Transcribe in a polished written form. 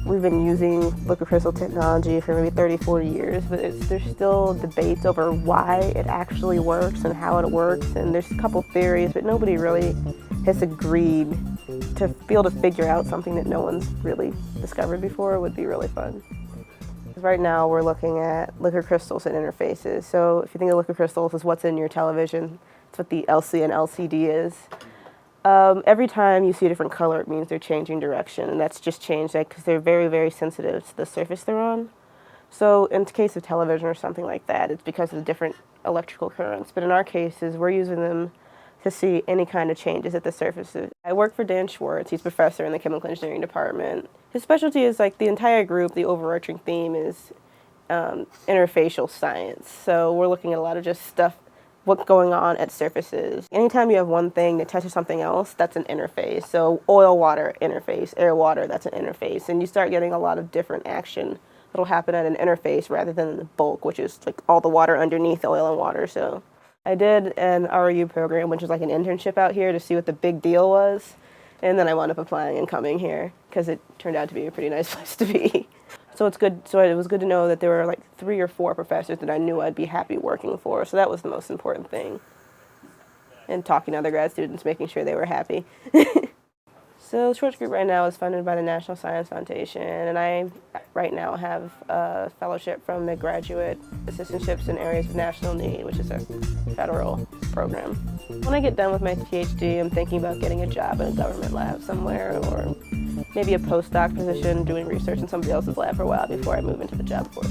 We've been using liquid crystal technology for maybe 30, 40 years, but there's still debates over why it actually works and how it works, and there's a couple theories, but nobody really has agreed. To be able to figure out something that no one's really discovered before would be really fun. Right now we're looking at liquid crystals and interfaces. So if you think of liquid crystals as what's in your television, it's what the LC and LCD is. Every time you see a different color, it means they're changing direction, and that's just changed because they're very, very sensitive to the surface they're on. So in the case of television or something like that, it's because of the different electrical currents. But in our cases, we're using them to see any kind of changes at the surfaces. I work for Dan Schwartz. He's professor in the chemical engineering department. His specialty is like the entire group, the overarching theme is interfacial science. So we're looking at a lot of just stuff, what's going on at surfaces. Anytime you have one thing that touches something else, that's an interface. So oil, water, interface, air, water, that's an interface. And you start getting a lot of different action that'll happen at an interface rather than the bulk, which is like all the water underneath oil and water. So I did an RU program, which is like an internship out here to see what the big deal was. And then I wound up applying and coming here because it turned out to be a pretty nice place to be. So it's good. So it was good to know that there were like 3 or 4 professors that I knew I'd be happy working for. So that was the most important thing. And talking to other grad students, making sure they were happy. So the Schwartz Group right now is funded by the National Science Foundation, and I right now have a fellowship from the Graduate Assistantships in Areas of National Need, which is a federal program. When I get done with my PhD, I'm thinking about getting a job in a government lab somewhere, or maybe a postdoc position doing research in somebody else's lab for a while before I move into the job force.